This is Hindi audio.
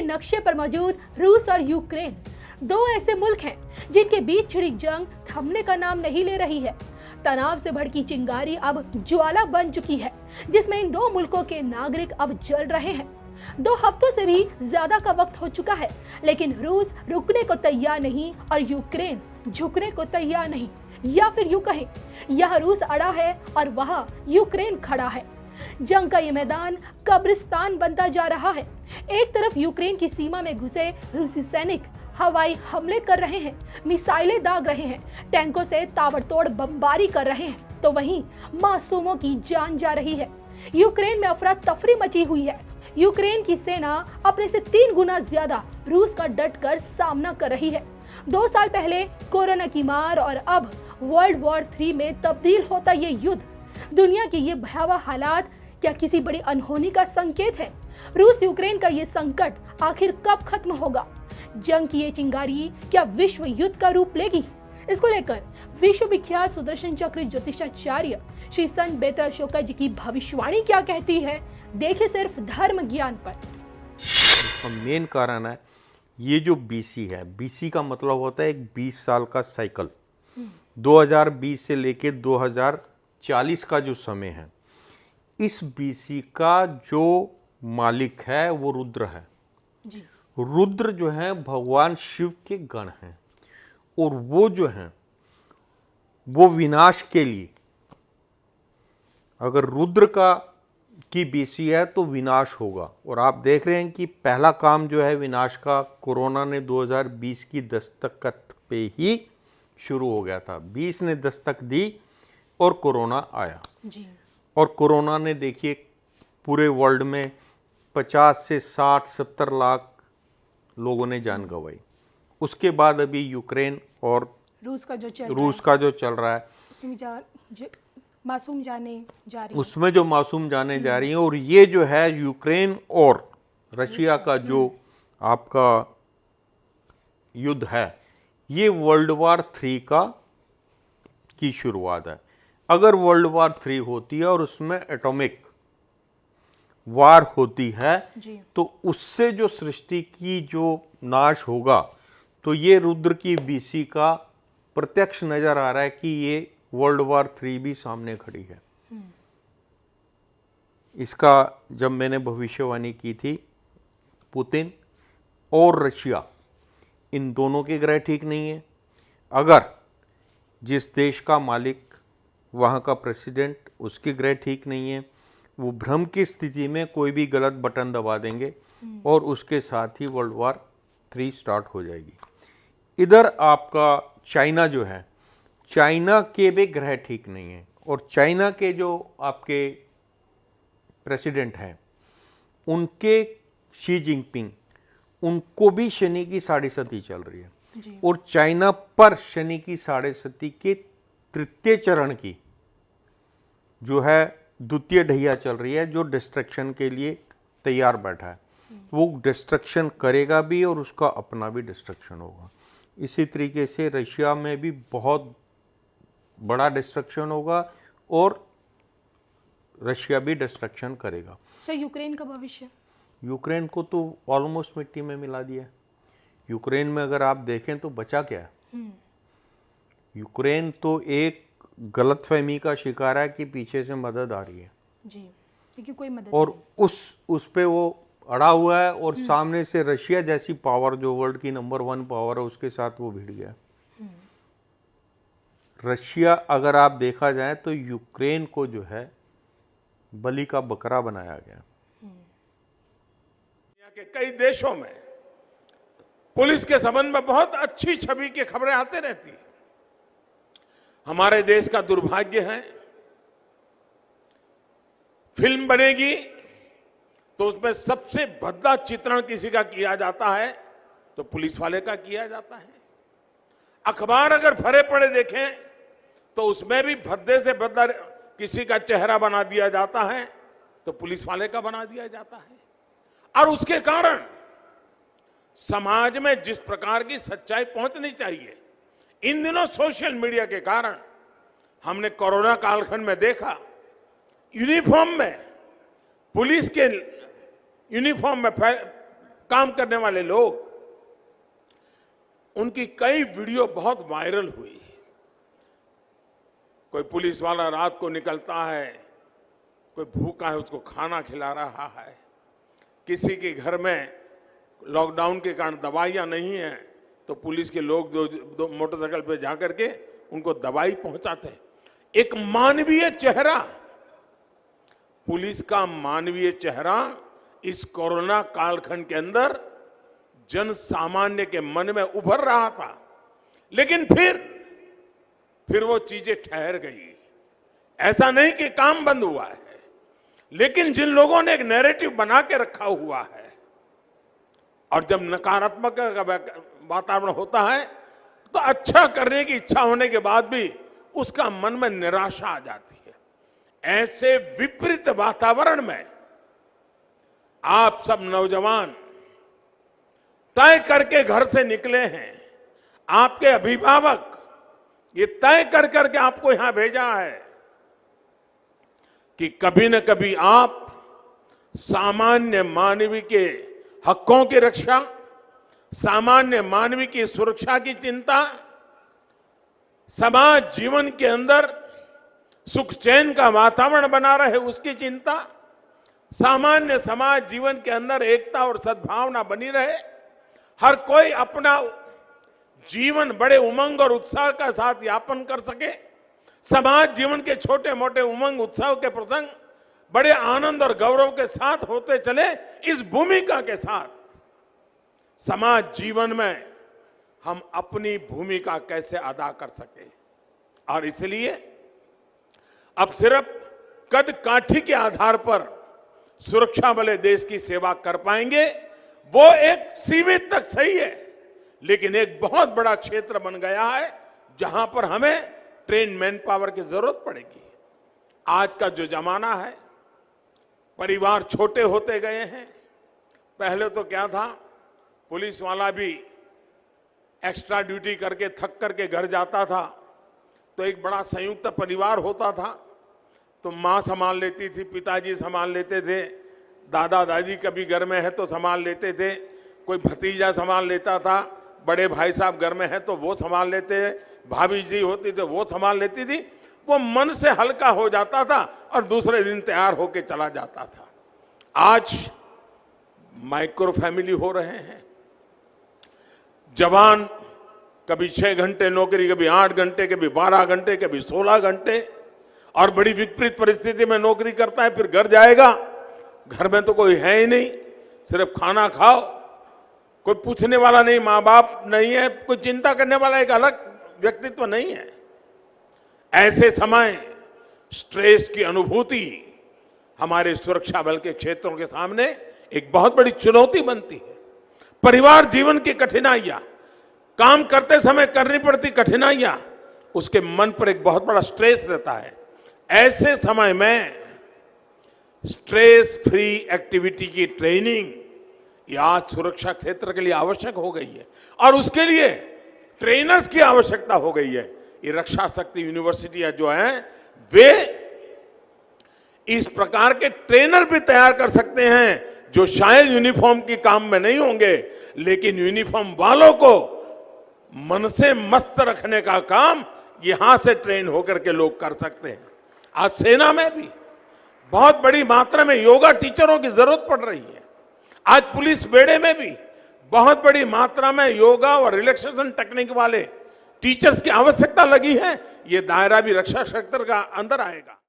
नक्शे पर मौजूद रूस और यूक्रेन दो ऐसे मुल्क हैं जिनके बीच छिड़ी जंग थमने का नाम नहीं ले रही है। तनाव से भड़की चिंगारी अब ज्वाला बन चुकी है, जिसमें इन दो मुल्कों के नागरिक अब जल रहे हैं। 2 हफ्तों से भी ज्यादा का वक्त हो चुका है, लेकिन रूस रुकने को तैयार नहीं और यूक्रेन झुकने को तैयार नहीं, या फिर यूं कहें, यह रूस अड़ा है और वहां यूक्रेन खड़ा है। जंग का ये मैदान कब्रिस्तान बनता जा रहा है। एक तरफ यूक्रेन की सीमा में घुसे रूसी सैनिक हवाई हमले कर रहे हैं, मिसाइलें दाग रहे हैं, टैंकों से ताबड़तोड़ बमबारी कर रहे हैं, तो वहीं मासूमों की जान जा रही है। यूक्रेन में अफरा तफरी मची हुई है। यूक्रेन की सेना अपने से 3 गुना ज्यादा रूस का डटकर सामना कर रही है। 2 साल पहले कोरोना की मार और अब वर्ल्ड वॉर 3 में तब्दील होता ये युद्ध, दुनिया के ये भयावह हालात क्या किसी बड़ी अनहोनी का संकेत है? रूस यूक्रेन का ये संकट आखिर कब खत्म होगा? जंग की ये चिंगारी क्या विश्व युद्ध का रूप लेगी? इसको लेकर विश्व विख्यात सुदर्शन चक्र ज्योतिषाचार्य श्री संत बेतअशोका जी की भविष्यवाणी क्या कहती है, देखिए सिर्फ धर्म ज्ञान पर। इसका मेन कारण है ये जो बीसी है। बीसी का मतलब होता है एक 20 साल का साइकिल। 2020 से लेके 2040 का जो समय है, इस बीसी का जो मालिक है वो रुद्र है जी। रुद्र जो है भगवान शिव के गण हैं और वो जो है वो विनाश के लिए, अगर रुद्र की बीसी है तो विनाश होगा। और आप देख रहे हैं कि पहला काम जो है विनाश का, कोरोना ने 2020 की दस्तक पे ही शुरू हो गया था। 20 ने दस्तक दी और कोरोना आया जी। और कोरोना ने देखिए पूरे वर्ल्ड में 50 से 60-70 लाख लोगों ने जान गंवाई। उसके बाद अभी यूक्रेन और रूस का जो चल रहा है मासूम जाने जा रही है, उसमें जो मासूम जाने जा रही हैं। और ये जो है यूक्रेन और रशिया का जो आपका युद्ध है, ये वर्ल्ड वॉर 3 की शुरुआत है। अगर वर्ल्ड वॉर 3 होती है और उसमें एटॉमिक वार होती है तो उससे जो सृष्टि की जो नाश होगा, तो ये रुद्र की बीसी का प्रत्यक्ष नजर आ रहा है कि ये वर्ल्ड वॉर 3 भी सामने खड़ी है। इसका जब मैंने भविष्यवाणी की थी, पुतिन और रशिया इन दोनों के ग्रह ठीक नहीं है। अगर जिस देश का मालिक, वहाँ का प्रेसिडेंट, उसके ग्रह ठीक नहीं है, वो भ्रम की स्थिति में कोई भी गलत बटन दबा देंगे और उसके साथ ही वर्ल्ड वॉर 3 स्टार्ट हो जाएगी। इधर आपका चाइना जो है, चाइना के भी ग्रह ठीक नहीं है और चाइना के जो आपके प्रेसिडेंट हैं, उनके शी जिनपिंग, उनको भी शनि की साढ़े सती चल रही है और चाइना पर शनि की साढ़े सती के 3य चरण की जो है 2य ढैया चल रही है, जो डिस्ट्रक्शन के लिए तैयार बैठा है। वो डिस्ट्रक्शन करेगा भी और उसका अपना भी डिस्ट्रक्शन होगा। इसी तरीके से रशिया में भी बहुत बड़ा डिस्ट्रक्शन होगा और रशिया भी डिस्ट्रक्शन करेगा। यूक्रेन का भविष्य? यूक्रेन को तो ऑलमोस्ट मिट्टी में मिला दिया। यूक्रेन में अगर आप देखें तो बचा क्या है? यूक्रेन तो एक गलतफहमी का शिकार है कि पीछे से मदद आ रही है जी, क्योंकि कोई मदद और नहीं। उस पे वो अड़ा हुआ है और सामने से रशिया जैसी पावर, जो वर्ल्ड की नंबर 1 पावर है, उसके साथ वो भिड़ गया। रशिया, अगर आप देखा जाए तो यूक्रेन को जो है बलि का बकरा बनाया गया। दुनिया के कई देशों में पुलिस के संबंध में बहुत अच्छी छवि की खबरें आते रहती हैं। हमारे देश का दुर्भाग्य है, फिल्म बनेगी तो उसमें सबसे भद्दा चित्रण किसी का किया जाता है तो पुलिस वाले का किया जाता है। अखबार अगर भरे पड़े देखें तो उसमें भी भद्दे से भद्दा किसी का चेहरा बना दिया जाता है तो पुलिस वाले का बना दिया जाता है। और उसके कारण समाज में जिस प्रकार की सच्चाई पहुंचनी चाहिए, इन दिनों सोशल मीडिया के कारण हमने कोरोना कालखंड में देखा, यूनिफॉर्म में, पुलिस के यूनिफॉर्म में काम करने वाले लोग, उनकी कई वीडियो बहुत वायरल हुई। कोई पुलिस वाला रात को निकलता है, कोई भूखा है उसको खाना खिला रहा है, किसी के घर में लॉकडाउन के कारण दवाइयां नहीं है तो पुलिस के लोग दो मोटरसाइकिल पे जाकर के उनको दवाई पहुंचाते हैं। एक मानवीय चेहरा, पुलिस का मानवीय चेहरा इस कोरोना कालखंड के अंदर जन सामान्य के मन में उभर रहा था। लेकिन फिर वो चीजें ठहर गई। ऐसा नहीं कि काम बंद हुआ है, लेकिन जिन लोगों ने एक नैरेटिव बना के रखा हुआ है, और जब नकारात्मक वातावरण होता है तो अच्छा करने की इच्छा होने के बाद भी उसका मन में निराशा आ जाती है। ऐसे विपरीत वातावरण में आप सब नौजवान तय करके घर से निकले हैं, आपके अभिभावक ये तय कर करके आपको यहां भेजा है कि कभी न कभी आप सामान्य मानवीय के हकों की रक्षा, सामान्य मानवीय की सुरक्षा की चिंता, समाज जीवन के अंदर सुख चैन का वातावरण बना रहे उसकी चिंता, सामान्य समाज जीवन के अंदर एकता और सद्भावना बनी रहे, हर कोई अपना जीवन बड़े उमंग और उत्साह के साथ यापन कर सके, समाज जीवन के छोटे मोटे उमंग उत्साह के प्रसंग बड़े आनंद और गौरव के साथ होते चले, इस भूमिका के साथ समाज जीवन में हम अपनी भूमिका कैसे अदा कर सके। और इसलिए अब सिर्फ कद काठी के आधार पर सुरक्षा बले देश की सेवा कर पाएंगे, वो एक सीमित तक सही है, लेकिन एक बहुत बड़ा क्षेत्र बन गया है जहां पर हमें ट्रेन मैन पावर की जरूरत पड़ेगी। आज का जो जमाना है, परिवार छोटे होते गए हैं। पहले तो क्या था, पुलिस वाला भी एक्स्ट्रा ड्यूटी करके थक करके घर जाता था तो एक बड़ा संयुक्त परिवार होता था, तो माँ संभाल लेती थी, पिताजी संभाल लेते थे, दादा दादी कभी घर में है तो संभाल लेते थे, कोई भतीजा संभाल लेता था, बड़े भाई साहब घर में है तो वो संभाल लेते, भाभी जी होती तो वो संभाल लेती थी। वो मन से हल्का हो जाता था और दूसरे दिन तैयार होके चला जाता था। आज माइक्रो फैमिली हो रहे हैं, जवान कभी 6 घंटे नौकरी, कभी 8 घंटे, कभी 12 घंटे, कभी 16 घंटे, और बड़ी विपरीत परिस्थिति में नौकरी करता है, फिर घर जाएगा, घर में तो कोई है ही नहीं, सिर्फ खाना खाओ, कोई पूछने वाला नहीं, माँ बाप नहीं है, कोई चिंता करने वाला एक अलग व्यक्तित्व नहीं है। ऐसे समय स्ट्रेस की अनुभूति हमारे सुरक्षा बल के क्षेत्रों के सामने एक बहुत बड़ी चुनौती बनती है। परिवार जीवन की कठिनाइयां, काम करते समय करनी पड़ती कठिनाइयां, उसके मन पर एक बहुत बड़ा स्ट्रेस रहता है। ऐसे समय में स्ट्रेस फ्री एक्टिविटी की ट्रेनिंग ये आज सुरक्षा क्षेत्र के लिए आवश्यक हो गई है, और उसके लिए ट्रेनर्स की आवश्यकता हो गई है। ये रक्षा शक्ति यूनिवर्सिटियां जो हैं, वे इस प्रकार के ट्रेनर भी तैयार कर सकते हैं जो शायद यूनिफॉर्म के काम में नहीं होंगे, लेकिन यूनिफॉर्म वालों को मन से मस्त रखने का काम यहां से ट्रेन होकर के लोग कर सकते हैं। आज सेना में भी बहुत बड़ी मात्रा में योगा टीचरों की जरूरत पड़ रही है। आज पुलिस बेड़े में भी बहुत बड़ी मात्रा में योगा और रिलैक्सेशन टेक्निक वाले टीचर्स की आवश्यकता लगी है। ये दायरा भी रक्षा क्षेत्र का अंदर आएगा।